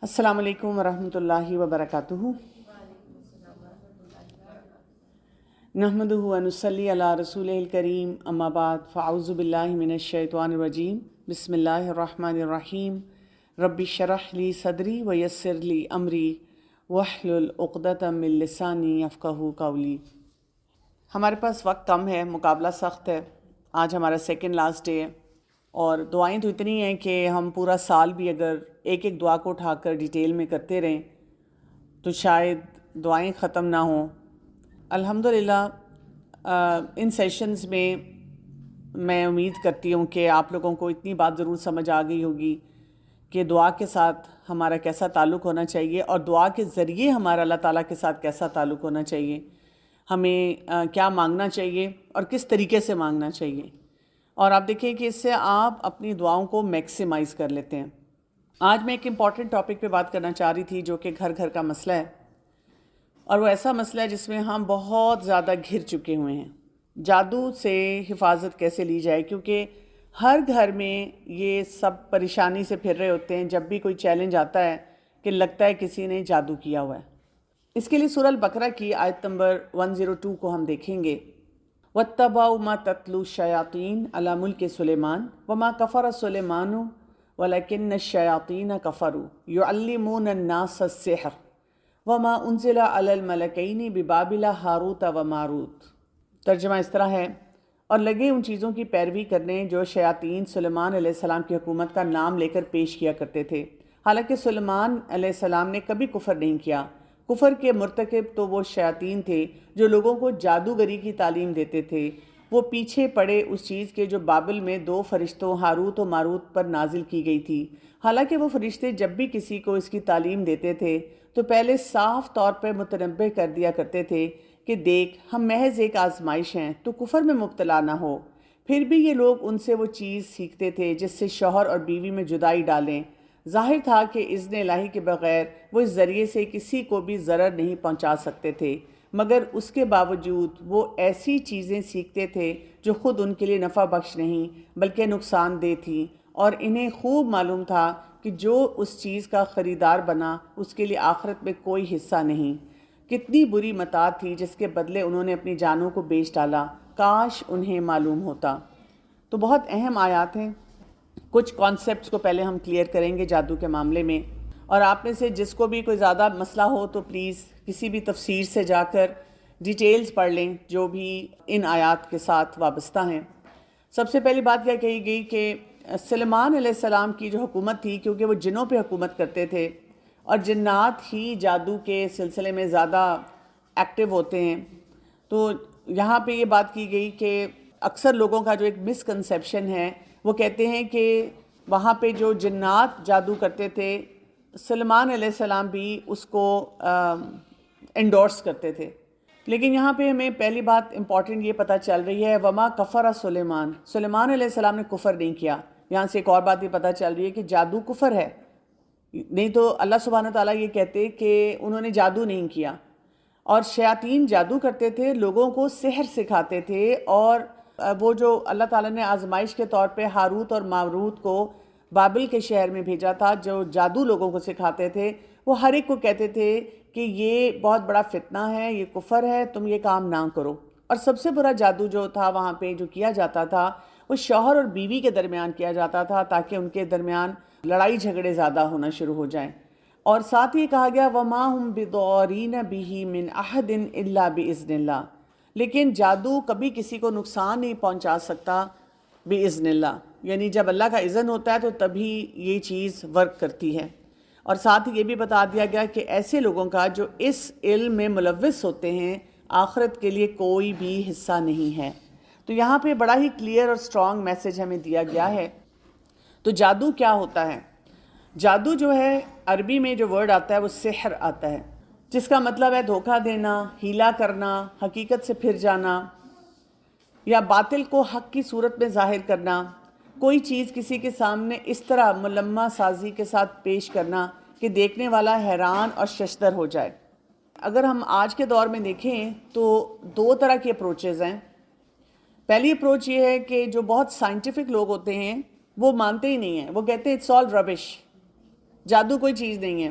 السلام علیکم ورحمۃ اللہ وبرکاتہ۔ نحمدہ ونصلی علی رسولہ الکریم، اما بعد فاعوذ باللہ من الشیطان الرجیم، بسم اللہ الرحمن الرحیم۔ رب اشرح لی صدری ویسر لی امری واحلل عقدۃ من لسانی یفقہوا قولی۔ ہمارے پاس وقت کم ہے، مقابلہ سخت ہے، آج ہمارا سیکنڈ لاسٹ ڈے ہے، اور دعائیں تو اتنی ہیں کہ ہم پورا سال بھی اگر ایک ایک دعا کو اٹھا کر ڈیٹیل میں کرتے رہیں تو شاید دعائیں ختم نہ ہوں۔ الحمدللہ ان سیشنز میں امید کرتی ہوں کہ آپ لوگوں کو اتنی بات ضرور سمجھ آ گئی ہوگی کہ دعا کے ساتھ ہمارا کیسا تعلق ہونا چاہیے، اور دعا کے ذریعے ہمارا اللہ تعالیٰ کے ساتھ کیسا تعلق ہونا چاہیے، ہمیں کیا مانگنا چاہیے اور کس طریقے سے مانگنا چاہیے۔ اور آپ دیکھیں کہ اس سے آپ اپنی دعاؤں کو میکسیمائز کر لیتے ہیں۔ آج میں ایک امپورٹنٹ ٹاپک پہ بات کرنا چاہ رہی تھی جو کہ گھر گھر کا مسئلہ ہے، اور وہ ایسا مسئلہ ہے جس میں ہم بہت زیادہ گھر چکے ہوئے ہیں۔ جادو سے حفاظت کیسے لی جائے، کیونکہ ہر گھر میں یہ سب پریشانی سے پھر رہے ہوتے ہیں جب بھی کوئی چیلنج آتا ہے کہ لگتا ہے کسی نے جادو کیا ہوا ہے۔ اس کے لیے سورہ البقرہ کی آیت نمبر 102 کو ہم دیکھیں گے۔ وَاتَّبَعُوا مَا تَتْلُو الشَّيَاطِينُ عَلَىٰ مُلْكِ سُلَيْمَانَ وَمَا كَفَرَ سُلَيْمَانُ وَلَكِنَّ الشَّيَاطِينَ كَفَرُوا يُعَلِّمُونَ النَّاسَ السِّحْرَ وَمَا أُنزِلَ عَلَى الْمَلَكَيْنِ بِبَابِلَ ہاروت وَماروت۔ ترجمہ اس طرح ہے، اور لگے ان چیزوں کی پیروی کرنے جو شیاطین سلیمان علیہ السلام کی حکومت کا نام لے کر پیش کیا کرتے تھے، حالانکہ سلیمان علیہ السلام نے کبھی کفر نہیں کیا۔ کفر کے مرتکب تو وہ شیاطین تھے جو لوگوں کو جادوگری کی تعلیم دیتے تھے۔ وہ پیچھے پڑے اس چیز کے جو بابل میں 2 فرشتوں ہاروت و ماروت پر نازل کی گئی تھی۔ حالانکہ وہ فرشتے جب بھی کسی کو اس کی تعلیم دیتے تھے تو پہلے صاف طور پر متنبہ کر دیا کرتے تھے کہ دیکھ، ہم محض ایک آزمائش ہیں، تو کفر میں مبتلا نہ ہو۔ پھر بھی یہ لوگ ان سے وہ چیز سیکھتے تھے جس سے شوہر اور بیوی میں جدائی ڈالیں۔ ظاہر تھا کہ اذن الہی کے بغیر وہ اس ذریعے سے کسی کو بھی ضرر نہیں پہنچا سکتے تھے، مگر اس کے باوجود وہ ایسی چیزیں سیکھتے تھے جو خود ان کے لیے نفع بخش نہیں بلکہ نقصان دہ تھیں، اور انہیں خوب معلوم تھا کہ جو اس چیز کا خریدار بنا اس کے لیے آخرت میں کوئی حصہ نہیں۔ کتنی بری متاع تھی جس کے بدلے انہوں نے اپنی جانوں کو بیچ ڈالا، کاش انہیں معلوم ہوتا۔ تو بہت اہم آیات ہیں، کچھ کانسیپٹس کو پہلے ہم کلیئر کریں گے جادو کے معاملے میں، اور آپ میں سے جس کو بھی کوئی زیادہ مسئلہ ہو تو پلیز کسی بھی تفسیر سے جا کر ڈیٹیلز پڑھ لیں جو بھی ان آیات کے ساتھ وابستہ ہیں۔ سب سے پہلی بات کیا کہی گئی کہ سلیمان علیہ السلام کی جو حکومت تھی، کیونکہ وہ جنوں پہ حکومت کرتے تھے اور جنات ہی جادو کے سلسلے میں زیادہ ایکٹیو ہوتے ہیں، تو یہاں پہ یہ بات کی گئی کہ اکثر لوگوں کا جو ایک مسکنسیپشن ہے، وہ کہتے ہیں کہ وہاں پہ جو جنات جادو کرتے تھے سلیمان علیہ السلام بھی اس کو انڈورس کرتے تھے۔ لیکن یہاں پہ ہمیں پہلی بات امپورٹنٹ یہ پتہ چل رہی ہے، وما کفر سلیمان، سلیمان علیہ السلام نے کفر نہیں کیا۔ یہاں سے ایک اور بات یہ پتہ چل رہی ہے کہ جادو کفر ہے، نہیں تو اللہ سبحانہ تعالیٰ یہ کہتے کہ انہوں نے جادو نہیں کیا۔ اور شیاطین جادو کرتے تھے، لوگوں کو سحر سکھاتے تھے، اور وہ جو اللہ تعالیٰ نے آزمائش کے طور پہ ہاروت اور ماروت کو بابل کے شہر میں بھیجا تھا جو جادو لوگوں کو سکھاتے تھے، وہ ہر ایک کو کہتے تھے کہ یہ بہت بڑا فتنہ ہے، یہ کفر ہے، تم یہ کام نہ کرو۔ اور سب سے برا جادو جو تھا وہاں پہ جو کیا جاتا تھا وہ شوہر اور بیوی کے درمیان کیا جاتا تھا، تاکہ ان کے درمیان لڑائی جھگڑے زیادہ ہونا شروع ہو جائیں۔ اور ساتھ ہی کہا گیا وَمَا هُمْ بِضَارِّينَ بِهِ مِنْ أَحَدٍ إِلَّا بِإِذْنِ اللَّهِ، لیکن جادو کبھی کسی کو نقصان نہیں پہنچا سکتا بِإِذْنِ اللَّهِ، یعنی جب اللہ کا اذن ہوتا ہے تو تبھی یہ چیز ورک کرتی ہے۔ اور ساتھ ہی یہ بھی بتا دیا گیا کہ ایسے لوگوں کا جو اس علم میں ملوث ہوتے ہیں آخرت کے لیے کوئی بھی حصہ نہیں ہے۔ تو یہاں پہ بڑا ہی کلیئر اور سٹرونگ میسج ہمیں دیا گیا ہے۔ تو جادو کیا ہوتا ہے؟ جادو جو ہے عربی میں جو ورڈ آتا ہے وہ سحر آتا ہے، جس کا مطلب ہے دھوکہ دینا، ہیلا کرنا، حقیقت سے پھر جانا، یا باطل کو حق کی صورت میں ظاہر کرنا، کوئی چیز کسی کے سامنے اس طرح ملمہ سازی کے ساتھ پیش کرنا کہ دیکھنے والا حیران اور ششدر ہو جائے۔ اگر ہم آج کے دور میں دیکھیں تو 2 طرح کی اپروچز ہیں۔ پہلی اپروچ یہ ہے کہ جو بہت سائنٹیفک لوگ ہوتے ہیں وہ مانتے ہی نہیں ہیں، وہ کہتے ہیں اٹس آل ربش، جادو کوئی چیز نہیں ہے.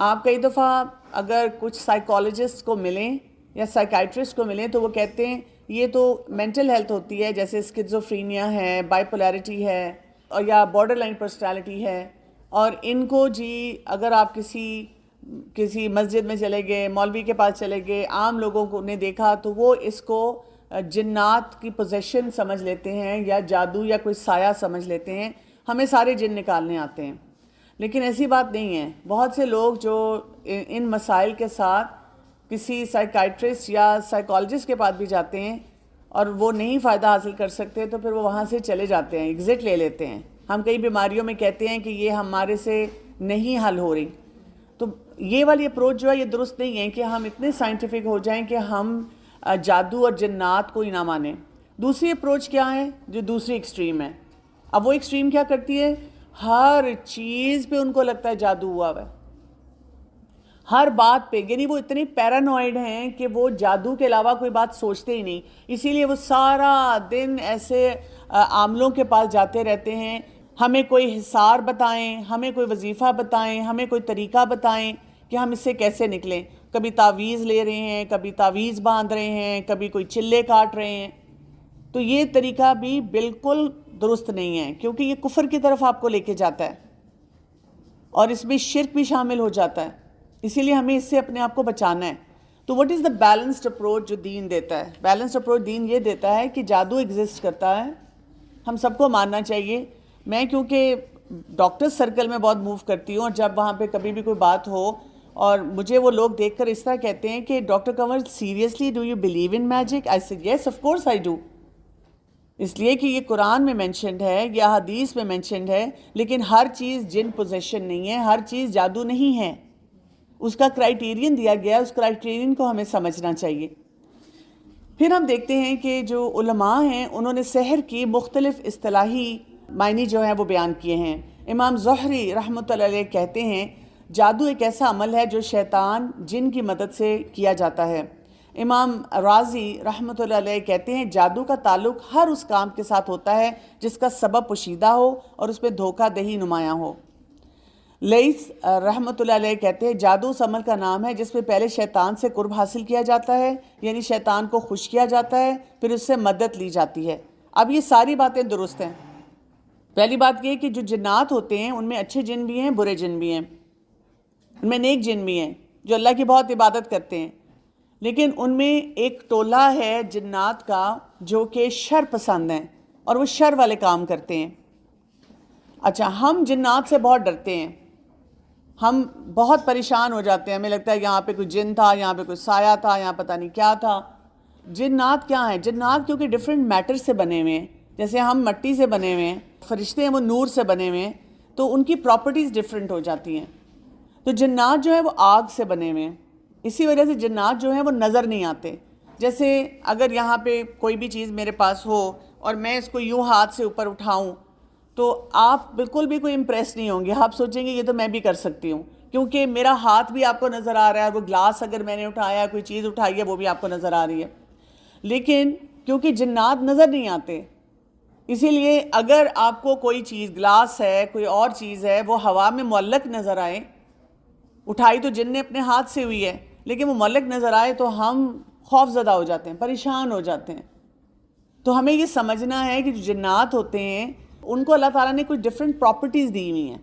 آپ کئی دفعہ اگر کچھ سائیکالوجسٹ کو ملیں یا سائیکائٹرسٹ کو ملیں تو وہ کہتے ہیں یہ تو مینٹل ہیلتھ ہوتی ہے، جیسے اسکیزوفرینیا ہے، بائیپولیرٹی ہے، اور یا بارڈر لائن پرسنالٹی ہے، اور ان کو جی اگر آپ کسی مسجد میں چلے گئے، مولوی کے پاس چلے گئے، عام لوگوں کو نے دیکھا تو وہ اس کو جنات کی پوزیشن سمجھ لیتے ہیں یا جادو یا کوئی سایہ سمجھ لیتے ہیں، ہمیں سارے جن نکالنے آتے ہیں. لیکن ایسی بات نہیں ہے. بہت سے لوگ جو ان مسائل کے ساتھ کسی سائیکائٹرسٹ یا سائیکالوجسٹ کے پاس بھی جاتے ہیں اور وہ نہیں فائدہ حاصل کر سکتے تو پھر وہ وہاں سے چلے جاتے ہیں، ایگزٹ لے لیتے ہیں. ہم کئی بیماریوں میں کہتے ہیں کہ یہ ہمارے سے نہیں حل ہو رہی. تو یہ والی اپروچ جو ہے یہ درست نہیں ہے کہ ہم اتنے سائنٹیفک ہو جائیں کہ ہم جادو اور جنات کو ہی نہ مانیں. دوسری اپروچ کیا ہے جو دوسری ایکسٹریم ہے؟ اب وہ ایکسٹریم کیا کرتی ہے؟ ہر چیز پہ ان کو لگتا ہے جادو ہوا ہے، ہر بات پہ. یعنی وہ اتنے پیرانوائڈ ہیں کہ وہ جادو کے علاوہ کوئی بات سوچتے ہی نہیں. اسی لیے وہ سارا دن ایسے عاملوں کے پاس جاتے رہتے ہیں، ہمیں کوئی حصار بتائیں، ہمیں کوئی وظیفہ بتائیں، ہمیں کوئی طریقہ بتائیں کہ ہم اس سے کیسے نکلیں. کبھی تعویذ لے رہے ہیں، کبھی تعویذ باندھ رہے ہیں، کبھی کوئی چلے کاٹ رہے ہیں. تو یہ طریقہ بھی بالکل درست نہیں ہے، کیونکہ یہ کفر کی طرف آپ کو لے کے جاتا ہے اور اس میں شرک بھی شامل ہو جاتا ہے. اسی لیے ہمیں اس سے اپنے آپ کو بچانا ہے. تو what is the balanced approach جو دین دیتا ہے؟ بیلنسڈ اپروچ دین یہ دیتا ہے کہ جادو ایگزسٹ کرتا ہے، ہم سب کو ماننا چاہیے. میں کیونکہ ڈاکٹر سرکل میں بہت موو کرتی ہوں، اور جب وہاں پہ کبھی بھی کوئی بات ہو اور مجھے وہ لوگ دیکھ کر اس طرح کہتے ہیں کہ doctor Kunwar seriously do you believe in magic? I said yes of course I do. اس لیے کہ یہ قرآن میں مینشنڈ ہے یا حدیث میں مینشنڈ ہے، لیکن ہر چیز جن پوزیشن نہیں ہے، ہر چیز جادو نہیں ہے. اس کا کرائیٹیرین دیا گیا، اس کرائیٹیرین کو ہمیں سمجھنا چاہیے. پھر ہم دیکھتے ہیں کہ جو علماء ہیں انہوں نے سحر کی مختلف اصطلاحی معنی جو ہیں وہ بیان کیے ہیں. امام زہری رحمۃ اللہ علیہ کہتے ہیں جادو ایک ایسا عمل ہے جو شیطان جن کی مدد سے کیا جاتا ہے. امام رازی رحمۃ اللہ علیہ کہتے ہیں جادو کا تعلق ہر اس کام کے ساتھ ہوتا ہے جس کا سبب پوشیدہ ہو اور اس میں دھوکہ دہی نمایاں ہو. لیث رحمۃ اللہ علیہ کہتے ہیں جادو اس عمل کا نام ہے جس میں پہلے شیطان سے قرب حاصل کیا جاتا ہے، یعنی شیطان کو خوش کیا جاتا ہے، پھر اس سے مدد لی جاتی ہے. اب یہ ساری باتیں درست ہیں. پہلی بات یہ کہ جو جنات ہوتے ہیں ان میں اچھے جن بھی ہیں، برے جن بھی ہیں، ان میں نیک جن بھی ہیں جو اللہ کی بہت عبادت کرتے ہیں. لیکن ان میں ایک ٹولہ ہے جنات کا جو کہ شر پسند ہیں اور وہ شر والے کام کرتے ہیں. اچھا، ہم جنات سے بہت ڈرتے ہیں، ہم بہت پریشان ہو جاتے ہیں، ہمیں لگتا ہے یہاں پہ کوئی جن تھا، یہاں پہ کوئی سایہ تھا، یہاں پتہ نہیں کیا تھا. جنات کیا ہیں؟ جنات کیونکہ ڈیفرنٹ میٹر سے بنے ہوئے ہیں. جیسے ہم مٹی سے بنے ہوئے ہیں، فرشتے ہیں وہ نور سے بنے ہوئے ہیں، تو ان کی پراپرٹیز ڈیفرنٹ ہو جاتی ہیں. تو جنات جو ہیں وہ آگ سے بنے ہوئے ہیں، اسی وجہ سے جنات جو ہیں وہ نظر نہیں آتے. جیسے اگر یہاں پہ کوئی بھی چیز میرے پاس ہو اور میں اس کو یوں ہاتھ سے اوپر اٹھاؤں تو آپ بالکل بھی کوئی امپریس نہیں ہوں گے، آپ سوچیں گے یہ تو میں بھی کر سکتی ہوں، کیونکہ میرا ہاتھ بھی آپ کو نظر آ رہا ہے، وہ گلاس اگر میں نے اٹھایا، کوئی چیز اٹھائی ہے وہ بھی آپ کو نظر آ رہی ہے. لیکن کیونکہ جنات نظر نہیں آتے، اسی لیے اگر آپ کو کوئی چیز، گلاس ہے، کوئی اور چیز ہے، وہ ہوا میں معلق نظر آئے، اٹھائی تو جن نے اپنے ہاتھ سے ہوئی ہے لیکن وہ معلق نظر آئے تو ہم خوف زدہ ہو جاتے ہیں، پریشان ہو جاتے ہیں. تو ہمیں یہ سمجھنا ہے کہ جو جنات ہوتے ہیں ان کو اللہ تعالیٰ نے کچھ ڈفرینٹ پراپرٹیز دی ہوئی ہیں.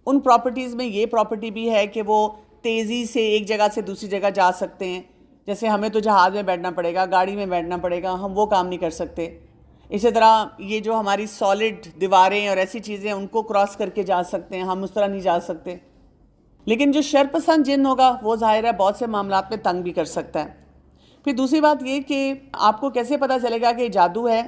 ان پراپرٹیز میں یہ پراپرٹی بھی ہے کہ وہ تیزی سے ایک جگہ سے دوسری جگہ جا سکتے ہیں. جیسے ہمیں تو جہاز میں بیٹھنا پڑے گا، گاڑی میں بیٹھنا پڑے گا، ہم وہ کام نہیں کر سکتے. اسی طرح یہ جو ہماری سالڈ دیواریں اور ایسی چیزیں ان کو کراس کر کے جا سکتے ہیں، ہم اس طرح نہیں جا سکتے. لیکن جو شر پسند جن ہوگا وہ ظاہر ہے بہت سے معاملات میں تنگ بھی کر سکتا ہے. پھر دوسری بات یہ کہ آپ کو کیسے پتہ چلے گا کہ یہ جادو ہے؟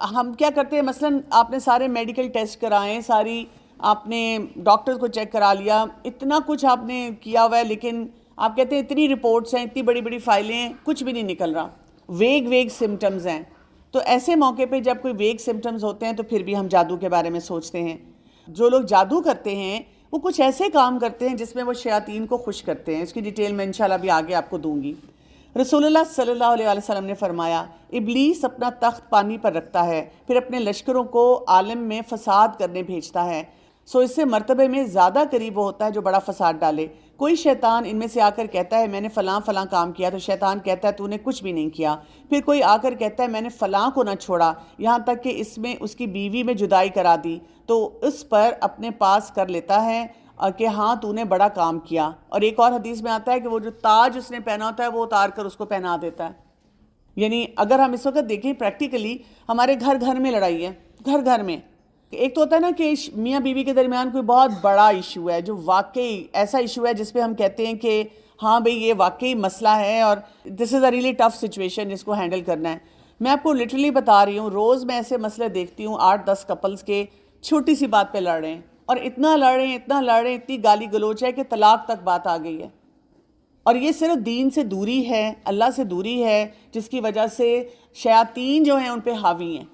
ہم کیا کرتے ہیں، مثلاً آپ نے سارے میڈیکل ٹیسٹ کرائے، ساری آپ نے ڈاکٹر کو چیک کرا لیا، اتنا کچھ آپ نے کیا ہوا ہے، لیکن آپ کہتے ہیں اتنی رپورٹس ہیں، اتنی بڑی بڑی فائلیں ہیں، کچھ بھی نہیں نکل رہا، ویگ سمٹمز ہیں. تو ایسے موقع پہ جب کوئی ویگ سمٹمز ہوتے ہیں تو پھر بھی ہم جادو کے بارے میں سوچتے ہیں. جو لوگ جادو کرتے ہیں وہ کچھ ایسے کام کرتے ہیں جس میں وہ شیاطین کو خوش کرتے ہیں. اس کی ڈیٹیل میں انشاءاللہ بھی آگے آپ کو دوں گی. رسول اللہ صلی اللہ علیہ وسلم نے فرمایا ابلیس اپنا تخت پانی پر رکھتا ہے، پھر اپنے لشکروں کو عالم میں فساد کرنے بھیجتا ہے. سو اس سے مرتبے میں زیادہ قریب وہ ہوتا ہے جو بڑا فساد ڈالے۔ کوئی شیطان ان میں سے آ کر کہتا ہے میں نے فلاں فلاں کام کیا، تو شیطان کہتا ہے تو نے کچھ بھی نہیں کیا۔ پھر کوئی آ کر کہتا ہے میں نے فلاں کو نہ چھوڑا، یہاں تک کہ اس میں اس کی بیوی میں جدائی کرا دی، تو اس پر اپنے پاس کر لیتا ہے کہ ہاں تو نے بڑا کام کیا۔ اور ایک اور حدیث میں آتا ہے کہ وہ جو تاج اس نے پہنا ہوتا ہے وہ اتار کر اس کو پہنا دیتا ہے۔ یعنی اگر ہم اس وقت دیکھیں پریکٹیکلی ہمارے گھر گھر میں لڑائی ہے، گھر گھر میں۔ ایک تو ہوتا ہے نا کہ میاں بیوی کے درمیان کوئی بہت بڑا ایشو ہے جو واقعی ایسا ایشو ہے جس پہ ہم کہتے ہیں کہ ہاں بھئی یہ واقعی مسئلہ ہے اور دس از اے ریئلی ٹف سچویشن، جس کو ہینڈل کرنا ہے۔ میں آپ کو لٹرلی بتا رہی ہوں، روز میں ایسے مسئلے دیکھتی ہوں 8-10 کپلز کے چھوٹی سی بات پہ لڑ رہے ہیں، اور اتنا لڑ رہے ہیں اتنا لڑ رہے ہیں، اتنی گالی گلوچ ہے کہ طلاق تک بات آ گئی ہے۔ اور یہ صرف دین سے دوری ہے، اللہ سے دوری ہے، جس کی وجہ سے شیاطین جو ہیں ان پہ حاوی ہیں،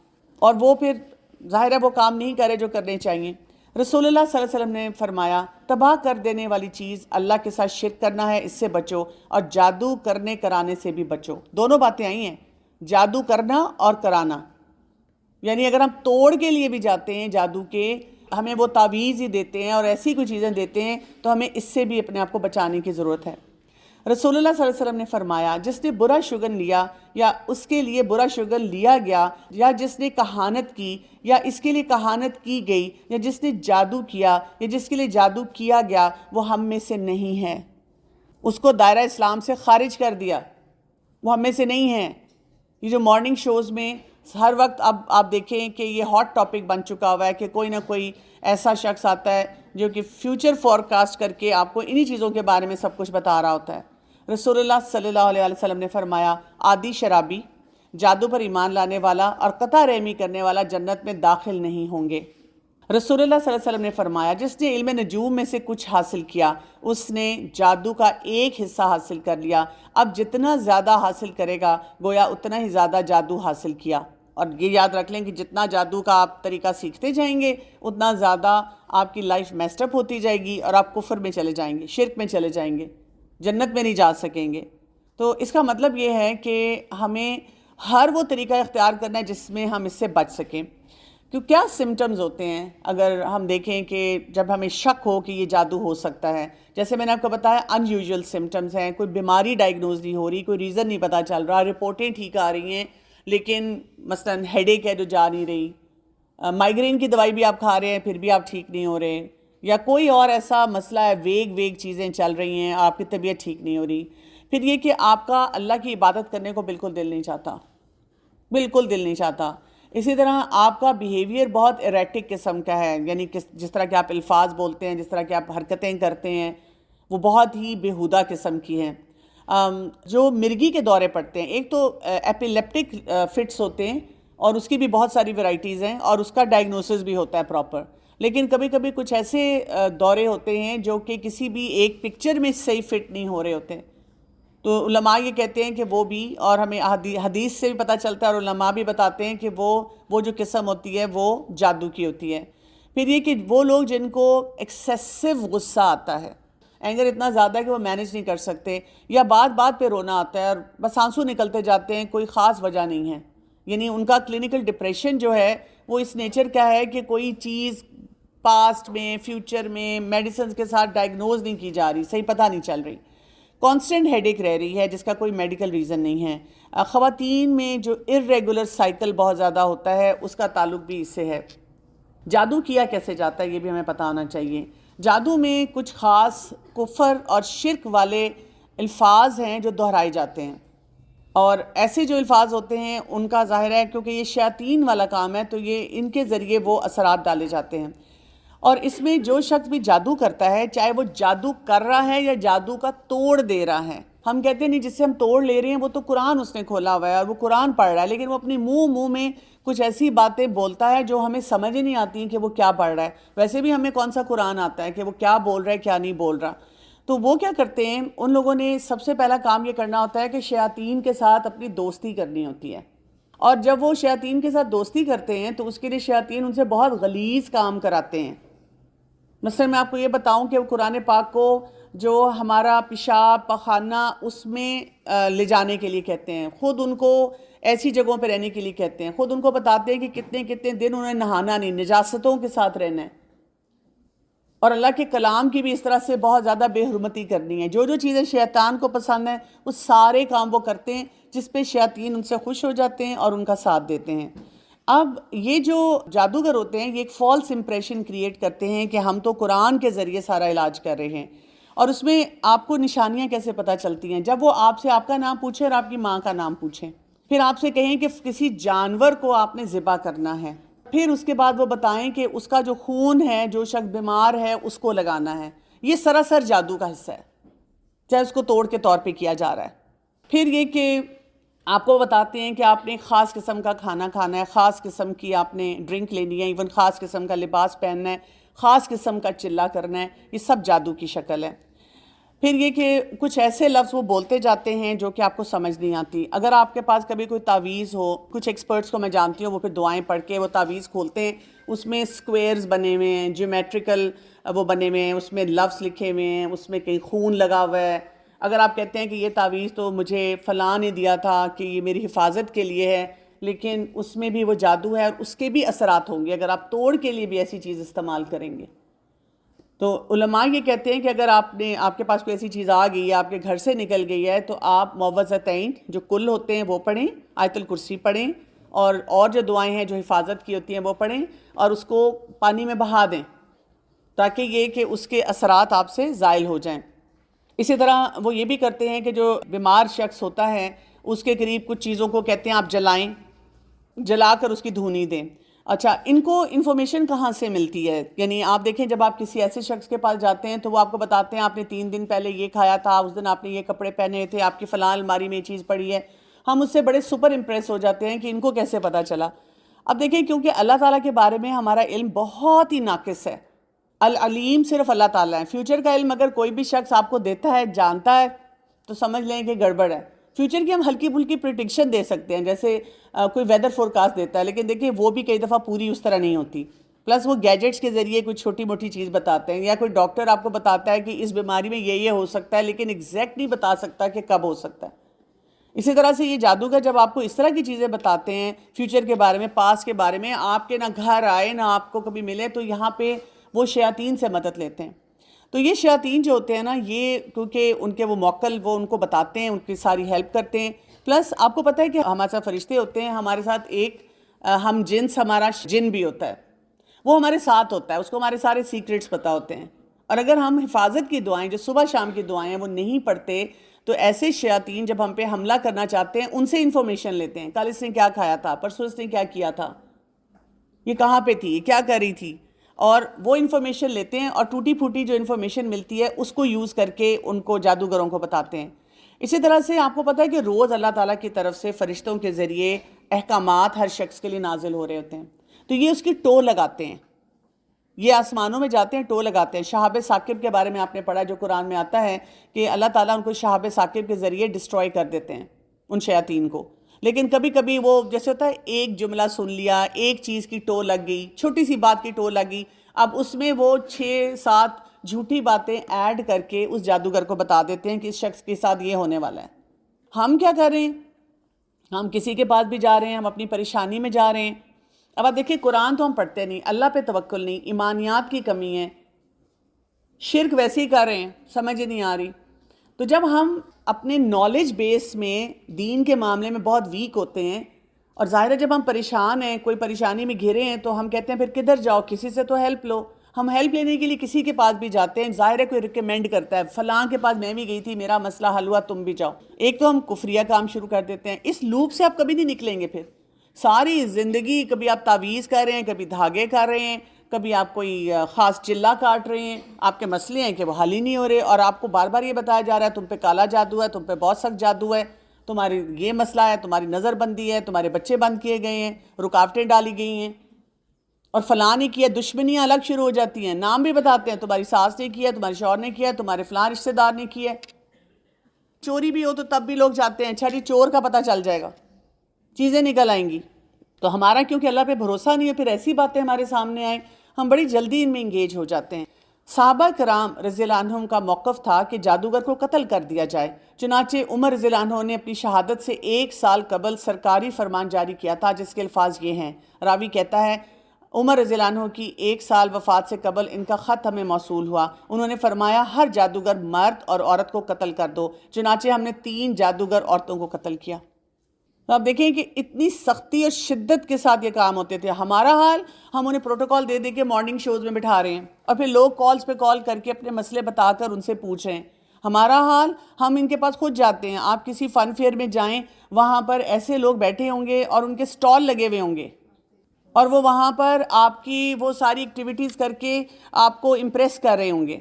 اور وہ پھر ظاہر ہے وہ کام نہیں کرے جو کرنے چاہیے۔ رسول اللہ صلی اللہ علیہ وسلم نے فرمایا تباہ کر دینے والی چیز اللہ کے ساتھ شرک کرنا ہے، اس سے بچو، اور جادو کرنے کرانے سے بھی بچو۔ دونوں باتیں آئی ہیں، جادو کرنا اور کرانا۔ یعنی اگر ہم توڑ کے لیے بھی جاتے ہیں جادو کے، ہمیں وہ تعویذ ہی دیتے ہیں اور ایسی کوئی چیزیں دیتے ہیں، تو ہمیں اس سے بھی اپنے آپ کو بچانے کی ضرورت ہے۔ رسول اللہ صلی اللہ علیہ وسلم نے فرمایا جس نے برا شگن لیا یا اس کے لیے برا شگن لیا گیا، یا جس نے کہانت کی یا اس کے لیے کہانت کی گئی، یا جس نے جادو کیا یا جس کے لیے جادو کیا گیا، وہ ہم میں سے نہیں ہے۔ اس کو دائرہ اسلام سے خارج کر دیا، وہ ہم میں سے نہیں ہے۔ یہ جو مارننگ شوز میں ہر وقت اب آپ دیکھیں کہ یہ ہاٹ ٹاپک بن چکا ہوا ہے کہ کوئی نہ کوئی ایسا شخص آتا ہے جو کہ فیوچر فورکاسٹ کر کے آپ کو انہی چیزوں کے بارے میں سب کچھ بتا رہا ہوتا ہے۔ رسول اللہ صلی اللہ علیہ وسلم نے فرمایا عادی شرابی، جادو پر ایمان لانے والا اور قطع رحمی کرنے والا جنت میں داخل نہیں ہوں گے۔ رسول اللہ صلی اللہ علیہ وسلم نے فرمایا جس نے علم نجوم میں سے کچھ حاصل کیا، اس نے جادو کا ایک حصہ حاصل کر لیا، اب جتنا زیادہ حاصل کرے گا گویا اتنا ہی زیادہ جادو حاصل کیا۔ اور یہ یاد رکھ لیں کہ جتنا جادو کا آپ طریقہ سیکھتے جائیں گے اتنا زیادہ آپ کی لائف میسڈ اپ ہوتی جائے گی، اور آپ کفر میں چلے جائیں گے، شرک میں چلے جائیں گے، جنت میں نہیں جا سکیں گے۔ تو اس کا مطلب یہ ہے کہ ہمیں ہر وہ طریقہ اختیار کرنا ہے جس میں ہم اس سے بچ سکیں۔ کیا سمٹمز ہوتے ہیں اگر ہم دیکھیں کہ جب ہمیں شک ہو کہ یہ جادو ہو سکتا ہے؟ جیسے میں نے آپ کو بتایا ان یوزول سمٹمز ہیں، کوئی بیماری ڈائگنوز نہیں ہو رہی، کوئی ریزن نہیں پتہ چل رہا، رپورٹیں ٹھیک آ رہی ہیں لیکن مثلا ہیڈ ایک ہے جو جا نہیں رہی، مائیگرین کی دوائی بھی آپ کھا رہے ہیں پھر بھی آپ ٹھیک نہیں ہو رہے، یا کوئی اور ایسا مسئلہ ہے، ویگ چیزیں چل رہی ہیں، آپ کی طبیعت ٹھیک نہیں ہو رہی۔ پھر یہ کہ آپ کا اللہ کی عبادت کرنے کو بالکل دل نہیں چاہتا، بالکل دل نہیں چاہتا۔ اسی طرح آپ کا بیہیویئر بہت ایریٹک قسم کا ہے، یعنی جس طرح کہ آپ الفاظ بولتے ہیں، جس طرح کہ آپ حرکتیں کرتے ہیں، وہ بہت ہی بیہودہ قسم کی ہیں۔ جو مرگی کے دورے پڑتے ہیں، ایک تو ایپیلیپٹک فٹس ہوتے ہیں اور اس کی بھی بہت ساری ورائٹیز ہیں اور اس کا ڈائگنوسس بھی ہوتا ہے پراپر، لیکن کبھی کبھی کچھ ایسے دورے ہوتے ہیں جو کہ کسی بھی ایک پکچر میں صحیح فٹ نہیں ہو رہے ہوتے، تو علماء یہ کہتے ہیں کہ وہ بھی، اور ہمیں حدیث سے بھی پتہ چلتا ہے اور علماء بھی بتاتے ہیں کہ وہ جو قسم ہوتی ہے وہ جادو کی ہوتی ہے۔ پھر یہ کہ وہ لوگ جن کو ایکسیسو غصہ آتا ہے، اینگر اتنا زیادہ ہے کہ وہ مینیج نہیں کر سکتے، یا بات پہ رونا آتا ہے اور بس آنسو نکلتے جاتے ہیں، کوئی خاص وجہ نہیں ہے، یعنی ان کا کلینکل ڈپریشن جو ہے وہ اس نیچر کا ہے کہ کوئی چیز پاسٹ میں فیوچر میں میڈیسنز کے ساتھ ڈائگنوز نہیں کی جا رہی، صحیح پتہ نہیں چل رہی، کانسٹنٹ ہیڈ ایک رہ رہی ہے جس کا کوئی میڈیکل ریزن نہیں ہے۔ خواتین میں جو ارریگولر سائیکل بہت زیادہ ہوتا ہے اس کا تعلق بھی اس سے ہے۔ جادو کیا کیسے جاتا ہے یہ بھی ہمیں پتہ ہونا چاہیے۔ جادو میں کچھ خاص کفر اور شرک والے الفاظ ہیں جو دہرائے جاتے ہیں، اور ایسے جو الفاظ ہوتے ہیں ان کا ظاہر ہے کیونکہ یہ شیاطین والا کام ہے تو یہ ان کے ذریعے وہ اثرات ڈالے جاتے ہیں۔ اور اس میں جو شخص بھی جادو کرتا ہے، چاہے وہ جادو کر رہا ہے یا جادو کا توڑ دے رہا ہے، ہم کہتے ہیں نہیں جس سے ہم توڑ لے رہے ہیں وہ تو قرآن اس نے کھولا ہوا ہے اور وہ قرآن پڑھ رہا ہے، لیکن وہ اپنی منہ میں کچھ ایسی باتیں بولتا ہے جو ہمیں سمجھ نہیں آتی کہ وہ کیا پڑھ رہا ہے۔ ویسے بھی ہمیں کون سا قرآن آتا ہے کہ وہ کیا بول رہا ہے کیا نہیں بول رہا۔ تو وہ کیا کرتے ہیں، ان لوگوں نے سب سے پہلا کام یہ کرنا ہوتا ہے کہ شیاطین کے ساتھ اپنی دوستی کرنی ہوتی ہے، اور جب وہ شیاطین کے ساتھ دوستی کرتے ہیں تو اس کے لیے شیاطین ان سے بہت غلیظ کام کراتے ہیں۔ مثلا میں آپ کو یہ بتاؤں کہ وہ قرآن پاک کو جو ہمارا پیشاب پخانہ اس میں لے جانے کے لیے کہتے ہیں، خود ان کو ایسی جگہوں پہ رہنے کے لیے کہتے ہیں، خود ان کو بتاتے ہیں کہ کتنے کتنے دن انہیں نہانا نہیں، نجاستوں کے ساتھ رہنا ہے۔ اور اللہ کے کلام کی بھی اس طرح سے بہت زیادہ بے حرمتی کرنی ہے. جو جو چیزیں شیطان کو پسند ہیں وہ سارے کام وہ کرتے ہیں جس پہ شیاطین ان سے خوش ہو جاتے ہیں اور ان کا ساتھ دیتے ہیں. اب یہ جو جادوگر ہوتے ہیں یہ ایک فالس امپریشن کریٹ کرتے ہیں کہ ہم تو قرآن کے ذریعے سارا علاج کر رہے ہیں. اور اس میں آپ کو نشانیاں کیسے پتہ چلتی ہیں؟ جب وہ آپ سے آپ کا نام پوچھیں اور آپ کی ماں کا نام پوچھیں، پھر آپ سے کہیں کہ کسی جانور کو آپ نے ذبح کرنا ہے، پھر اس کے بعد وہ بتائیں کہ اس کا جو خون ہے جو شخص بیمار ہے اس کو لگانا ہے. یہ سراسر جادو کا حصہ ہے، چاہے اس کو توڑ کے طور پہ کیا جا رہا ہے. پھر یہ کہ آپ کو بتاتے ہیں کہ آپ نے خاص قسم کا کھانا کھانا ہے، خاص قسم کی آپ نے ڈرنک لینی ہے، ایون خاص قسم کا لباس پہننا ہے، خاص قسم کا چلہ کرنا ہے. یہ سب جادو کی شکل ہے. پھر یہ کہ کچھ ایسے لفظ وہ بولتے جاتے ہیں جو کہ آپ کو سمجھ نہیں آتی. اگر آپ کے پاس کبھی کوئی تعویذ ہو، کچھ ایکسپرٹس کو میں جانتی ہوں وہ پھر دعائیں پڑھ کے وہ تعویذ کھولتے ہیں، اس میں سکویئرز بنے ہوئے ہیں، جیومیٹریکل وہ بنے ہوئے ہیں، اس میں لفظ لکھے ہوئے ہیں، اس میں کہیں خون لگا ہوا ہے. اگر آپ کہتے ہیں کہ یہ تعویذ تو مجھے فلاں نے دیا تھا کہ یہ میری حفاظت کے لیے ہے، لیکن اس میں بھی وہ جادو ہے اور اس کے بھی اثرات ہوں گے اگر آپ توڑ کے لیے بھی ایسی چیز استعمال کریں گے. تو علماء یہ کہتے ہیں کہ اگر آپ کے پاس کوئی ایسی چیز آ گئی ہے، آپ کے گھر سے نکل گئی ہے، تو آپ معوذتین جو کل ہوتے ہیں وہ پڑھیں، آیت الکرسی پڑھیں، اور جو دعائیں ہیں جو حفاظت کی ہوتی ہیں وہ پڑھیں اور اس کو پانی میں بہا دیں تاکہ یہ کہ اس کے اثرات آپ سے زائل ہو جائیں. اسی طرح وہ یہ بھی کرتے ہیں کہ جو بیمار شخص ہوتا ہے اس کے قریب کچھ چیزوں کو کہتے ہیں آپ جلائیں، جلا کر اس کی دھونی دیں. اچھا، ان کو انفارمیشن کہاں سے ملتی ہے؟ یعنی آپ دیکھیں جب آپ کسی ایسے شخص کے پاس جاتے ہیں تو وہ آپ کو بتاتے ہیں آپ نے 3 دن پہلے یہ کھایا تھا، اس دن آپ نے یہ کپڑے پہنے تھے، آپ کی فلاں الماری میں یہ چیز پڑی ہے. ہم اس سے بڑے سپر امپریس ہو جاتے ہیں کہ ان کو کیسے پتہ چلا. اب دیکھیں کیونکہ اللہ تعالیٰ کے بارے میں ہمارا علم بہت ہی ناقص ہے. العلیم صرف اللہ تعالیٰ ہے. فیوچر کا علم اگر کوئی بھی شخص آپ کو دیتا ہے، جانتا ہے، تو سمجھ لیں کہ گڑبڑ ہے. فیوچر کی ہم ہلکی پھلکی پریڈکشن دے سکتے ہیں، جیسے کوئی ویدر فورکاسٹ دیتا ہے، لیکن دیکھیں وہ بھی کئی دفعہ پوری اس طرح نہیں ہوتی. پلس وہ گیجٹس کے ذریعے کوئی چھوٹی موٹی چیز بتاتے ہیں، یا کوئی ڈاکٹر آپ کو بتاتا ہے کہ اس بیماری میں یہ ہو سکتا ہے، لیکن ایگزیکٹ نہیں بتا سکتا کہ کب ہو سکتا ہے. اسی طرح سے یہ جادوگر جب آپ کو اس طرح کی چیزیں بتاتے ہیں فیوچر کے بارے میں، پاسٹ کے بارے میں، آپ کے نہ گھر آئے نہ آپ کو کبھی ملے، تو یہاں پہ وہ شیاطین سے مدد لیتے ہیں. تو یہ شیاطین جو ہوتے ہیں نا، یہ کیونکہ ان کے وہ موکل وہ ان کو بتاتے ہیں، ان کی ساری ہیلپ کرتے ہیں. پلس آپ کو پتہ ہے کہ ہمارے ساتھ فرشتے ہوتے ہیں، ہمارے ساتھ ایک ہم جنس ہمارا جن بھی ہوتا ہے، وہ ہمارے ساتھ ہوتا ہے، اس کو ہمارے سارے سیکرٹس پتہ ہوتے ہیں. اور اگر ہم حفاظت کی دعائیں جو صبح شام کی دعائیں ہیں وہ نہیں پڑھتے، تو ایسے شیاطین جب ہم پہ حملہ کرنا چاہتے ہیں ان سے انفارمیشن لیتے ہیں. کل اس نے کیا کھایا تھا، پرسوں اس نے کیا کیا تھا، یہ کہاں پہ تھی، یہ کیا کر رہی تھی، اور وہ انفارمیشن لیتے ہیں اور ٹوٹی پھوٹی جو انفارمیشن ملتی ہے اس کو یوز کر کے ان کو جادوگروں کو بتاتے ہیں. اسی طرح سے آپ کو پتہ ہے کہ روز اللہ تعالیٰ کی طرف سے فرشتوں کے ذریعے احکامات ہر شخص کے لیے نازل ہو رہے ہوتے ہیں. تو یہ اس کی ٹو لگاتے ہیں، یہ آسمانوں میں جاتے ہیں، ٹو لگاتے ہیں. شہاب ثاقب کے بارے میں آپ نے پڑھا جو قرآن میں آتا ہے کہ اللہ تعالیٰ ان کو شہاب ثاقب کے ذریعے ڈسٹروائے کر دیتے ہیں ان شیاطین کو. لیکن کبھی کبھی وہ جیسے ہوتا ہے ایک جملہ سن لیا، ایک چیز کی ٹو لگ گئی، چھوٹی سی بات کی ٹو لگی، اب اس میں وہ 6-7 جھوٹی باتیں ایڈ کر کے اس جادوگر کو بتا دیتے ہیں کہ اس شخص کے ساتھ یہ ہونے والا ہے. ہم کیا کر رہے ہیں؟ ہم کسی کے پاس بھی جا رہے ہیں، ہم اپنی پریشانی میں جا رہے ہیں. اب آپ دیکھیں قرآن تو ہم پڑھتے نہیں، اللہ پہ توکل نہیں، ایمانیات کی کمی ہے، شرک ویسے ہی کر رہے ہیں، سمجھ ہی نہیں آ رہی. تو جب ہم اپنے نالج بیس میں دین کے معاملے میں بہت ویک ہوتے ہیں، اور ظاہر ہے جب ہم پریشان ہیں، کوئی پریشانی میں گھرے ہیں، تو ہم کہتے ہیں پھر کدھر جاؤ، کسی سے تو ہیلپ لو. ہم ہیلپ لینے کے لیے کسی کے پاس بھی جاتے ہیں، ظاہر ہے کوئی ریکمینڈ کرتا ہے فلاں کے پاس میں بھی گئی تھی، میرا مسئلہ حل ہوا، تم بھی جاؤ. ایک تو ہم کفریہ کام شروع کر دیتے ہیں. اس لوپ سے آپ کبھی نہیں نکلیں گے. پھر ساری زندگی کبھی آپ تعویذ کر رہے ہیں، کبھی دھاگے کر رہے ہیں، کبھی آپ کوئی خاص چلہ کاٹ رہے ہیں، آپ کے مسئلے ہیں کہ وہ حل ہی نہیں ہو رہے، اور آپ کو بار بار یہ بتایا جا رہا ہے تم پہ کالا جادو ہے، تم پہ بہت سخت جادو ہے، تمہاری یہ مسئلہ ہے، تمہاری نظر بندی ہے، تمہارے بچے بند کیے گئے ہیں، رکاوٹیں ڈالی گئی ہیں، اور فلاں نے کیا. دشمنیاں الگ شروع ہو جاتی ہیں، نام بھی بتاتے ہیں، تمہاری ساس نے کیا، تمہارے شوہر نے کیا، تمہارے فلاں رشتہ دار نے کیا. چوری بھی ہو تو تب بھی لوگ جاتے ہیں، اچھا جی چور کا پتہ چل جائے گا، چیزیں نکل آئیں گی. تو ہمارا کیونکہ اللہ پہ بھروسہ نہیں ہے، پھر ایسی باتیں ہمارے سامنے آئیں، ہم بڑی جلدی ان میں انگیج ہو جاتے ہیں. صحابہ کرام رضی اللہ عنہم کا موقف تھا کہ جادوگر کو قتل کر دیا جائے. چنانچہ عمر رضی اللہ عنہ نے اپنی شہادت سے 1 سال قبل سرکاری فرمان جاری کیا تھا، جس کے الفاظ یہ ہیں. راوی کہتا ہے عمر رضی اللہ عنہ کی 1 سال وفات سے قبل ان کا خط ہمیں موصول ہوا. انہوں نے فرمایا ہر جادوگر مرد اور عورت کو قتل کر دو. چنانچہ ہم نے 3 جادوگر عورتوں کو قتل کیا. تو آپ دیکھیں کہ اتنی سختی اور شدت کے ساتھ یہ کام ہوتے تھے. ہمارا حال ہم انہیں پروٹوکول دے دے کے مارننگ شوز میں بٹھا رہے ہیں اور پھر لوگ کالز پہ کال کر کے اپنے مسئلے بتا کر ان سے پوچھ رہے ہیں. ہمارا حال ہم ان کے پاس خود جاتے ہیں. آپ کسی فن فیئر میں جائیں, وہاں پر ایسے لوگ بیٹھے ہوں گے اور ان کے سٹال لگے ہوئے ہوں گے اور وہ وہاں پر آپ کی وہ ساری ایکٹیویٹیز کر کے آپ کو امپریس کر رہے ہوں گے.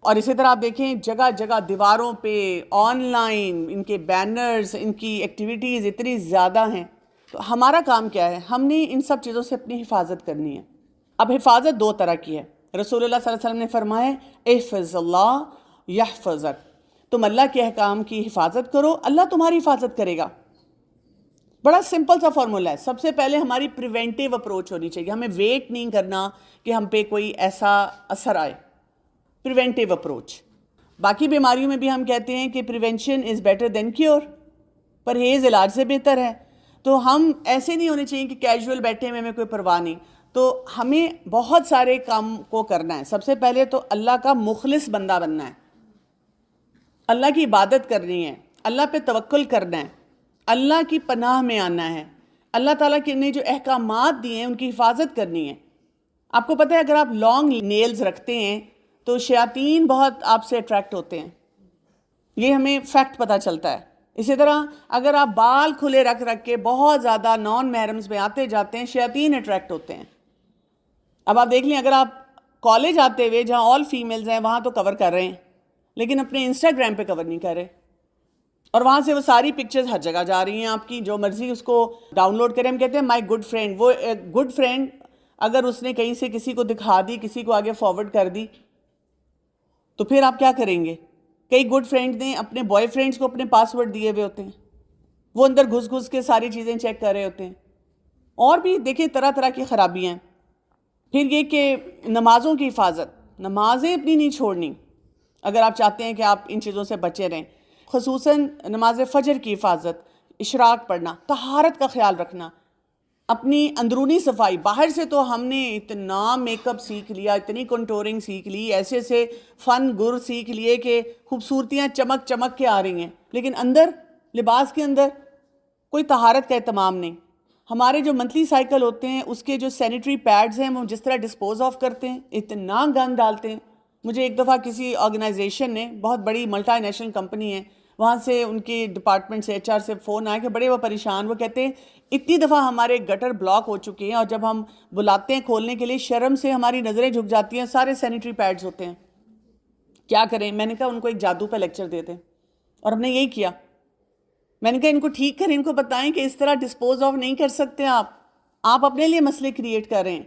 اور اسی طرح آپ دیکھیں جگہ جگہ دیواروں پہ آن لائن ان کے بینرز, ان کی ایکٹیویٹیز اتنی زیادہ ہیں. تو ہمارا کام کیا ہے؟ ہم نے ان سب چیزوں سے اپنی حفاظت کرنی ہے. اب حفاظت 2 طرح کی ہے. رسول اللہ صلی اللہ علیہ وسلم نے فرمایا احفظ اللہ یحفظک. تم اللہ کے احکام کی حفاظت کرو, اللہ تمہاری حفاظت کرے گا. بڑا سمپل سا فارمولا ہے. سب سے پہلے ہماری پریونٹیو اپروچ ہونی چاہیے. ہمیں ویٹ نہیں کرنا کہ ہم پہ کوئی ایسا اثر آئے. Preventive approach. باقی بیماریوں میں بھی ہم کہتے ہیں کہ prevention is better than cure. پرہیز علاج سے بہتر ہے. تو ہم ایسے نہیں ہونے چاہیے کہ کیجول بیٹھے ہوئے ہمیں کوئی پرواہ نہیں. تو ہمیں بہت سارے کام کو کرنا ہے. سب سے پہلے تو اللہ کا مخلص بندہ بننا ہے, اللہ کی عبادت کرنی ہے, اللہ پہ توکل کرنا ہے, اللہ کی پناہ میں آنا ہے, اللہ تعالیٰ کے نے جو احکامات دیے ہیں ان کی حفاظت کرنی ہے. آپ کو پتہ ہے اگر آپ لانگ نیلز رکھتے ہیں تو شیاطین بہت آپ سے اٹریکٹ ہوتے ہیں. یہ ہمیں فیکٹ پتہ چلتا ہے. اسی طرح اگر آپ بال کھلے رکھ رکھ کے بہت زیادہ نان محرمز میں آتے جاتے ہیں, شیاطین اٹریکٹ ہوتے ہیں. اب آپ دیکھ لیں اگر آپ کالج آتے ہوئے جہاں آل فیمیلز ہیں وہاں تو کور کر رہے ہیں, لیکن اپنے انسٹاگرام پہ کور نہیں کر رہے, اور وہاں سے وہ ساری پکچرز ہر جگہ جا رہی ہیں آپ کی, جو مرضی اس کو ڈاؤن لوڈ کریں. ہم کہتے ہیں مائی گڈ فرینڈ. وہ گڈ فرینڈ اگر اس نے کہیں سے کسی کو دکھا دی, کسی کو آگے فارورڈ کر دی, تو پھر آپ کیا کریں گے؟ کئی گڈ فرینڈ نے اپنے بوائے فرینڈز کو اپنے پاسورڈ دیے ہوئے ہوتے ہیں, وہ اندر گھس گھس کے ساری چیزیں چیک کر رہے ہوتے ہیں. اور بھی دیکھیں طرح طرح کی خرابیاں ہیں. پھر یہ کہ نمازوں کی حفاظت, نمازیں اپنی نہیں چھوڑنی اگر آپ چاہتے ہیں کہ آپ ان چیزوں سے بچے رہیں. خصوصاً نماز فجر کی حفاظت, اشراق پڑھنا, طہارت کا خیال رکھنا, اپنی اندرونی صفائی. باہر سے تو ہم نے اتنا میک اپ سیکھ لیا, اتنی کنٹورنگ سیکھ لی, ایسے ایسے فن گر سیکھ لیے کہ خوبصورتیاں چمک چمک کے آ رہی ہیں, لیکن اندر لباس کے اندر کوئی طہارت کا اہتمام نہیں. ہمارے جو منتھلی سائیکل ہوتے ہیں اس کے جو سینیٹری پیڈز ہیں وہ جس طرح ڈسپوز آف کرتے ہیں, اتنا گند ڈالتے ہیں. مجھے ایک دفعہ کسی آرگنائزیشن نے, بہت بڑی ملٹی نیشنل کمپنی ہے, وہاں سے ان کے ڈپارٹمنٹ سے HR سے فون آیا کہ بڑے وہ پریشان. وہ کہتے ہیں اتنی دفعہ ہمارے گٹر بلاک ہو چکے ہیں اور جب ہم بلاتے ہیں کھولنے کے لیے شرم سے ہماری نظریں جھک جاتی ہیں, سارے سینیٹری پیڈز ہوتے ہیں, کیا کریں؟ میں نے کہا ان کو ایک جادو پہ لیکچر دے دیں, اور ہم نے یہی کیا. میں نے کہا ان کو ٹھیک کریں, ان کو بتائیں کہ اس طرح ڈسپوز آف نہیں کر سکتے آپ اپنے لیے مسئلے کریٹ کر رہے ہیں.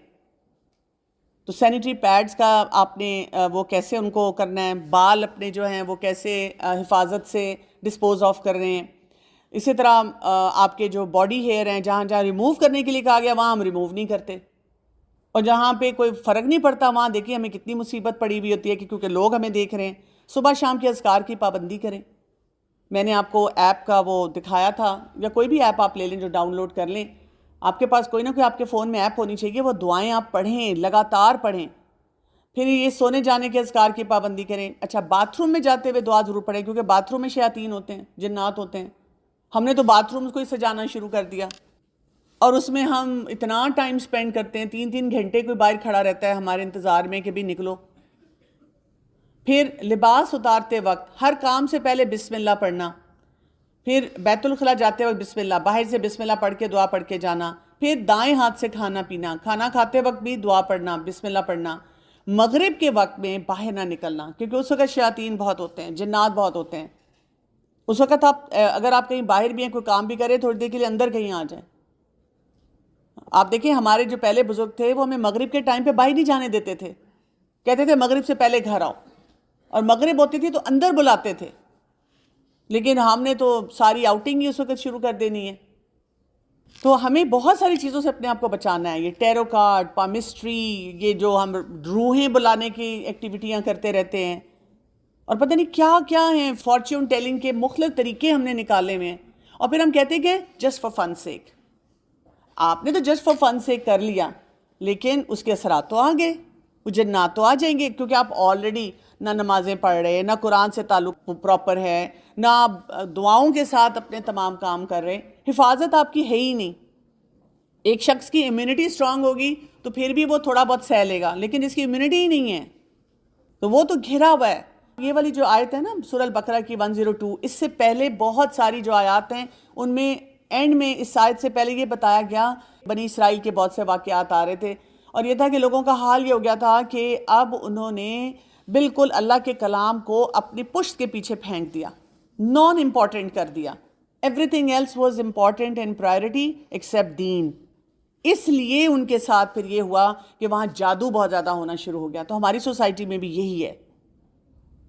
تو سینیٹری پیڈز کا آپ نے وہ کیسے ان کو کرنا ہے, بال اپنے جو ہیں وہ کیسے حفاظت سے ڈسپوز آف کر رہے ہیں. اسی طرح آپ کے جو باڈی ہیئر ہیں جہاں جہاں ریموو کرنے کے لیے کہا گیا وہاں ہم ریموو نہیں کرتے, اور جہاں پہ کوئی فرق نہیں پڑتا وہاں دیکھیے ہمیں کتنی مصیبت پڑی ہوئی ہوتی ہے کہ کیونکہ لوگ ہمیں دیکھ رہے ہیں. صبح شام کے اذکار کی پابندی کریں. میں نے آپ کو ایپ کا وہ دکھایا تھا, یا کوئی بھی ایپ آپ لے لیں جو ڈاؤن لوڈ کر لیں. آپ کے پاس کوئی نہ کوئی آپ کے فون میں ایپ ہونی چاہیے, وہ دعائیں آپ پڑھیں, لگاتار پڑھیں. پھر یہ سونے جانے کے اذکار کی پابندی کریں. اچھا, باتھ روم میں جاتے ہوئے دعا ضرور پڑھیں, کیونکہ باتھ روم میں شیاطین ہوتے ہیں, جنات ہوتے ہیں. ہم نے تو باتھ روم کو ہی سجانا شروع کر دیا, اور اس میں ہم اتنا ٹائم سپینڈ کرتے ہیں, 3 گھنٹے کوئی باہر کھڑا رہتا ہے ہمارے انتظار میں کہ بھی نکلو. پھر لباس اتارتے وقت ہر کام سے پہلے بسم اللہ پڑھنا, پھر بیت الخلاء جاتے وقت بسم اللہ, باہر سے بسم اللہ پڑھ کے دعا پڑھ کے جانا. پھر دائیں ہاتھ سے کھانا پینا, کھانا کھاتے وقت بھی دعا پڑھنا, بسم اللہ پڑھنا. مغرب کے وقت میں باہر نہ نکلنا, کیونکہ اس وقت شیاطین بہت ہوتے ہیں, جنات بہت ہوتے ہیں. اس وقت اگر آپ کہیں باہر بھی ہیں, کوئی کام بھی کریں, تھوڑی دیر کے لیے اندر کہیں آ جائیں. آپ دیکھیں ہمارے جو پہلے بزرگ تھے وہ ہمیں مغرب کے ٹائم پہ باہر نہیں جانے دیتے تھے, کہتے تھے مغرب سے پہلے گھر آؤ, اور مغرب ہوتی تھی تو اندر بلاتے تھے. لیکن ہم نے تو ساری آؤٹنگ ہی اس وقت شروع کر دینی ہے. تو ہمیں بہت ساری چیزوں سے اپنے آپ کو بچانا ہے. یہ ٹیرو کارڈ, پامسٹری, یہ جو ہم روحیں بلانے کی ایکٹیویٹیاں کرتے رہتے ہیں, اور پتہ نہیں کیا کیا ہیں, فارچیون ٹیلنگ کے مختلف طریقے ہم نے نکالے ہوئے ہیں. اور پھر ہم کہتے ہیں کہ جسٹ فار فن سیک. آپ نے تو جسٹ فار فن سیک کر لیا, لیکن اس کے اثرات تو آ گئے، وہ جنات تو آ جائیں گے، کیونکہ آپ آلریڈی نہ نمازیں پڑھ رہے، نہ قرآن سے تعلق پراپر ہے، نہ آپ دعاؤں کے ساتھ اپنے تمام کام کر رہے، حفاظت آپ کی ہے ہی نہیں۔ ایک شخص کی امیونٹی اسٹرانگ ہوگی تو پھر بھی وہ تھوڑا بہت سہ لے گا، لیکن اس کی امیونٹی ہی نہیں ہے تو وہ تو گھرا ہوا ہے۔ یہ والی جو آیت ہے نا سورہ البقرہ کی 102، اس سے پہلے بہت ساری جو آیات ہیں ان میں اینڈ میں اس آیت سے پہلے یہ بتایا گیا، بنی اسرائیل کے بہت سے واقعات آ رہے تھے، اور یہ تھا کہ لوگوں کا حال یہ ہو گیا تھا کہ اب انہوں نے بالکل اللہ کے کلام کو اپنی پشت کے پیچھے پھینک دیا، نان امپورٹنٹ کر دیا۔ Everything else was important and priority except then. اس لیے ان کے ساتھ پھر یہ ہوا کہ وہاں جادو بہت زیادہ ہونا شروع ہو گیا۔ تو ہماری سوسائٹی میں بھی یہی ہے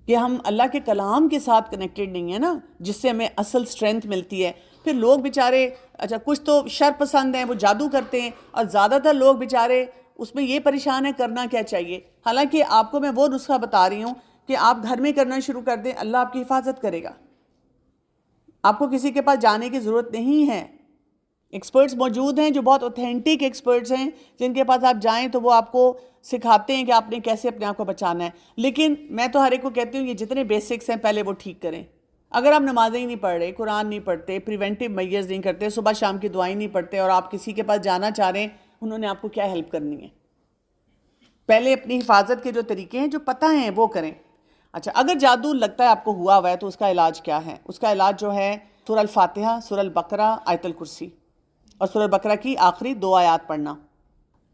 کہ ہم اللہ کے کلام کے ساتھ کنیکٹڈ نہیں ہیں نا، جس سے ہمیں اصل اسٹرینتھ ملتی ہے۔ پھر لوگ بیچارے، اچھا کچھ تو شر پسند ہیں، وہ جادو کرتے ہیں، اور زیادہ تر لوگ بیچارے اس میں یہ پریشان ہے کرنا کیا چاہیے۔ حالانکہ آپ کو میں وہ نسخہ بتا رہی ہوں کہ آپ گھر میں کرنا شروع کر دیں، اللہ آپ کی حفاظت کرے گا، آپ کو کسی کے پاس جانے کی ضرورت نہیں ہے۔ ایکسپرٹس موجود ہیں جو بہت اوتھینٹک ایکسپرٹس ہیں، جن کے پاس آپ جائیں تو وہ آپ کو سکھاتے ہیں کہ آپ نے کیسے اپنے آپ کو بچانا ہے۔ لیکن میں تو ہر ایک کو کہتی ہوں یہ جتنے بیسکس ہیں پہلے وہ ٹھیک کریں۔ اگر آپ نمازیں ہی نہیں پڑھ رہے، قرآن نہیں پڑھتے، پریونٹیو میجرز نہیں کرتے، صبح شام کی دعائیں نہیں پڑھتے، اور آپ کسی کے پاس جانا چاہ رہے ہیں، انہوں نے آپ کو کیا ہیلپ کرنی ہے؟ پہلے اپنی حفاظت کے جو طریقے ہیں جو پتہ ہیں وہ کریں۔ اچھا، اگر جادو لگتا ہے آپ کو ہوا ہوا ہے تو اس کا علاج کیا ہے؟ اس کا علاج جو ہے سورہ الفاتحہ، سورہ البقرہ، آیت الکرسی، اور سورہ البقرہ کی آخری 2 آیات پڑھنا۔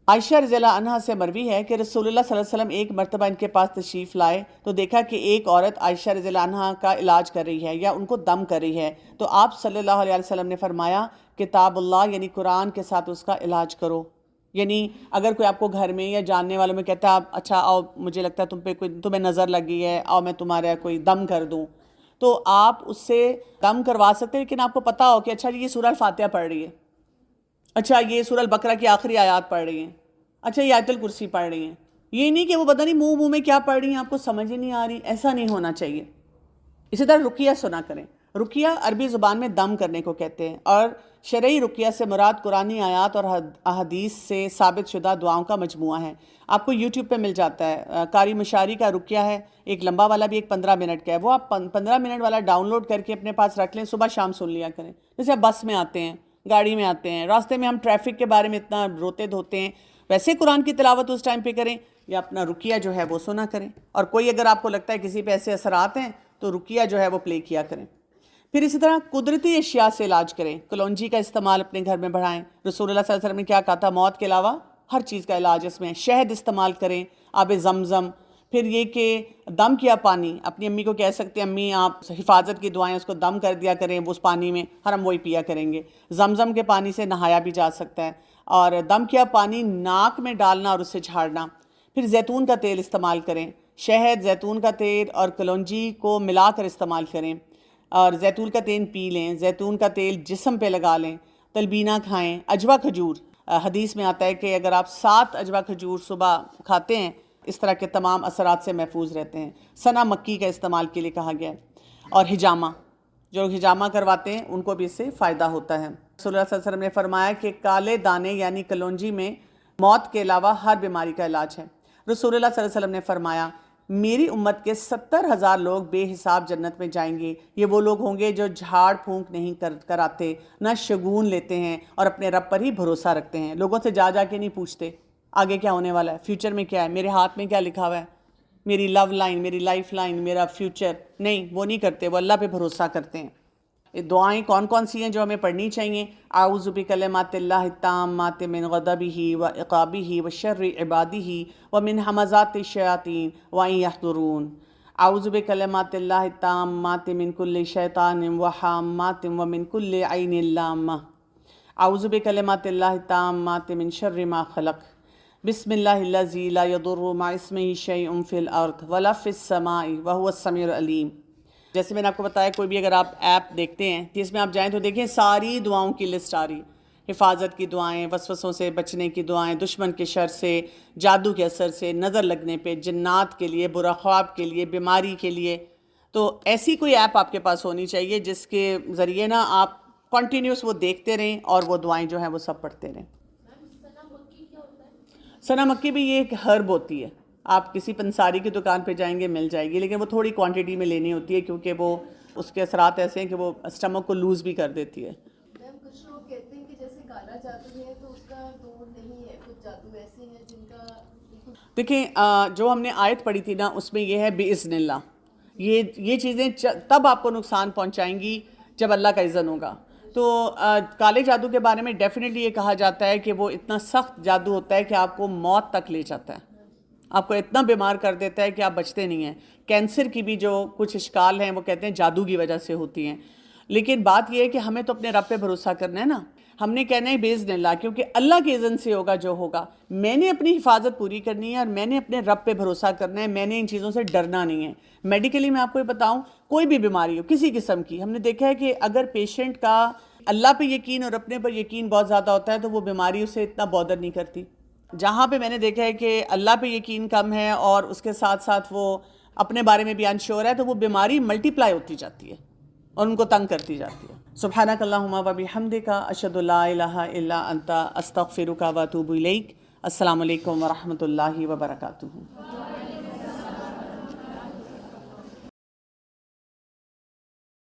عائشہ رضی اللہ عنہا سے مروی ہے کہ رسول اللہ صلی اللہ علیہ وسلم ایک مرتبہ ان کے پاس تشریف لائے تو دیکھا کہ ایک عورت عائشہ رضی اللہ عنہا کا علاج کر رہی ہے یا ان کو دم کر رہی ہے، تو آپ صلی اللہ علیہ وسلم نے فرمایا کتاب اللہ یعنی قرآن کے ساتھ اس کا علاج کرو۔ یعنی اگر کوئی آپ کو گھر میں یا جاننے والوں میں کہتا ہے اچھا آؤ مجھے لگتا ہے تمہیں نظر لگی ہے، آؤ میں تمہارا کوئی دم کر دوں، تو آپ اس سے دم کروا سکتے ہیں، لیکن آپ کو پتہ ہو کہ اچھا یہ سورہ الفاتحہ پڑھ رہی ہے، اچھا یہ سورہ البقرہ کی آخری آیات پڑھ رہی ہیں، اچھا یہ آیت الکرسی پڑھ رہی ہیں۔ یہ نہیں کہ وہ پتہ نہیں منہ میں کیا پڑھ رہی ہیں، آپ کو سمجھ ہی نہیں آ رہی، ایسا نہیں ہونا چاہیے۔ اسی طرح رقیہ سنا کریں۔ رقیہ عربی زبان میں دم کرنے کو کہتے ہیں، اور شرعی رقیہ سے مراد قرآنی آیات اور احادیث سے ثابت شدہ دعاؤں کا مجموعہ ہے۔ آپ کو یوٹیوب پہ مل جاتا ہے، قاری مشاری کا رقیہ ہے، ایک لمبا والا بھی، ایک 15 منٹ کا ہے، وہ آپ 15 منٹ والا ڈاؤن لوڈ کر کے اپنے پاس رکھ لیں، صبح شام سن لیا کریں۔ جیسے آپ بس میں آتے ہیں، گاڑی میں آتے ہیں، راستے میں ہم ٹریفک کے بارے میں اتنا روتے دھوتے ہیں، ویسے قرآن کی تلاوت اس ٹائم پہ کریں، یا اپنا رقیہ جو ہے وہ سنا کریں۔ اور کوئی اگر آپ کو لگتا ہے کسی پہ ایسے اثرات ہیں تو رقیہ جو ہے وہ پلے کیا کریں۔ پھر اسی طرح قدرتی اشیاء سے علاج کریں، کلونجی کا استعمال اپنے گھر میں بڑھائیں۔ رسول اللہ صلی اللہ علیہ وسلم نے کیا کہا تھا؟ موت کے علاوہ ہر چیز کا علاج اس میں، شہد استعمال کریں، آب زمزم۔ پھر یہ کہ دم کیا پانی، اپنی امی کو کہہ سکتے ہیں امی آپ حفاظت کی دعائیں اس کو دم کر دیا کریں اس پانی میں، ہم وہی پیا کریں گے۔ زمزم کے پانی سے نہایا بھی جا سکتا ہے، اور دم کیا پانی ناک میں ڈالنا اور اس سے جھاڑنا۔ پھر زیتون کا تیل استعمال کریں، شہد، زیتون کا تیل اور کلونجی کو ملا کر استعمال کریں، اور زیتون کا تیل پی لیں، زیتون کا تیل جسم پہ لگا لیں، تلبینہ کھائیں۔ اجوا کھجور، حدیث میں آتا ہے کہ اگر آپ 7 اجوا کھجور صبح کھاتے ہیں اس طرح کے تمام اثرات سے محفوظ رہتے ہیں۔ سنا مکی کا استعمال کے لیے کہا گیا ہے، اور حجامہ، جو حجامہ کرواتے ہیں ان کو بھی اس سے فائدہ ہوتا ہے۔ رسول اللہ صلی اللہ علیہ وسلم نے فرمایا کہ کالے دانے یعنی کلونجی میں موت کے علاوہ ہر بیماری کا علاج ہے۔ رسول اللہ صلی اللہ علیہ وسلم نے فرمایا میری امت کے 70,000 لوگ بے حساب جنت میں جائیں گے۔ یہ وہ لوگ ہوں گے جو جھاڑ پھونک نہیں کراتے، نہ شگون لیتے ہیں، اور اپنے رب پر ہی بھروسہ رکھتے ہیں۔ لوگوں سے جا کے نہیں پوچھتے آگے کیا ہونے والا ہے، فیوچر میں کیا ہے، میرے ہاتھ میں کیا لکھا ہوا ہے، میری لو لائن، میری لائف لائن، میرا فیوچر، نہیں، وہ نہیں کرتے، وہ اللہ پہ بھروسہ کرتے ہیں۔ دعائیں کون کون سی ہیں جو ہمیں پڑھنی چاہیے؟ اعوذ بکلمات اللہ التامات من غضبہ وعقابہ وشر عبادہ ومن ہمزات الشیاطین وان یحضرون۔ اعوذ بکلمات اللہ التامات من کل شیطان وحامات ومن کل عین لامہ۔ اعوذ بکلمات اللہ التامات من شر ما خلق۔ بسم اللہ الذی لا یضر مع اسمہ شیء فی الارض ولا فی السماء وہو السمیع العلیم۔ جیسے میں نے آپ کو بتایا کوئی بھی اگر آپ ایپ دیکھتے ہیں تو اس میں آپ جائیں تو دیکھیں ساری دعاؤں کی لسٹ آ رہی، حفاظت کی دعائیں، وسوسوں سے بچنے کی دعائیں، دشمن کے شر سے، جادو کے اثر سے، نظر لگنے پہ، جنات کے لیے، برا خواب کے لیے، بیماری کے لیے۔ تو ایسی کوئی ایپ آپ کے پاس ہونی چاہیے جس کے ذریعے نا آپ کنٹینیوس وہ دیکھتے رہیں اور وہ دعائیں جو ہیں وہ سب پڑھتے رہیں۔ سنا مکی بھی یہ ایک ہرب ہوتی ہے، آپ کسی پنساری کی دکان پہ جائیں گے مل جائے گی، لیکن وہ تھوڑی کوانٹٹی میں لینی ہوتی ہے کیونکہ وہ اس کے اثرات ایسے ہیں کہ وہ اسٹمک کو لوز بھی کر دیتی ہے۔ میم کچھ لوگ کہتے ہیں کہ جیسے کالا جادو ہے تو اس کا دور نہیں ہے، کچھ جادو ایسے ہیں جن کا دیکھیں جو ہم نے آیت پڑھی تھی نا اس میں یہ ہے بِإِذْنِ اللہ، یہ چیزیں تب آپ کو نقصان پہنچائیں گی جب اللہ کا اذن ہوگا۔ تو کالے جادو کے بارے میں ڈیفینیٹلی یہ کہا جاتا ہے کہ وہ اتنا سخت جادو ہوتا ہے کہ آپ کو موت تک لے جاتا ہے، آپ کو اتنا بیمار کر دیتا ہے کہ آپ بچتے نہیں ہیں۔ کینسر کی بھی جو کچھ اشکال ہیں وہ کہتے ہیں جادو کی وجہ سے ہوتی ہیں، لیکن بات یہ ہے کہ ہمیں تو اپنے رب پہ بھروسہ کرنا ہے نا، ہم نے کہنا ہے بِإِذْنِ اللہ، کیونکہ اللہ کے اذن سے ہوگا جو ہوگا۔ میں نے اپنی حفاظت پوری کرنی ہے اور میں نے اپنے رب پہ بھروسہ کرنا ہے، میں نے ان چیزوں سے ڈرنا نہیں ہے۔ میڈیکلی میں آپ کو یہ بتاؤں، کوئی بھی بیماری ہو کسی قسم کی، ہم نے دیکھا ہے کہ اگر پیشنٹ کا اللہ پہ یقین اور اپنے پر یقین بہت زیادہ ہوتا ہے تو وہ بیماری اسے اتنا بودر نہیں کرتی۔ جہاں پہ میں نے دیکھا ہے کہ اللہ پہ یقین کم ہے اور اس کے ساتھ ساتھ وہ اپنے بارے میں بھی انشور ہے تو وہ بیماری ملٹی پلائی ہوتی جاتی ہے اور ان کو تنگ کرتی جاتی ہے۔ سبحانک اللہم و بحمدک، اشہد لا الہ الا انت، استغفرک و اتوب الیک۔ السلام علیکم ورحمۃ اللہ وبرکاتہ۔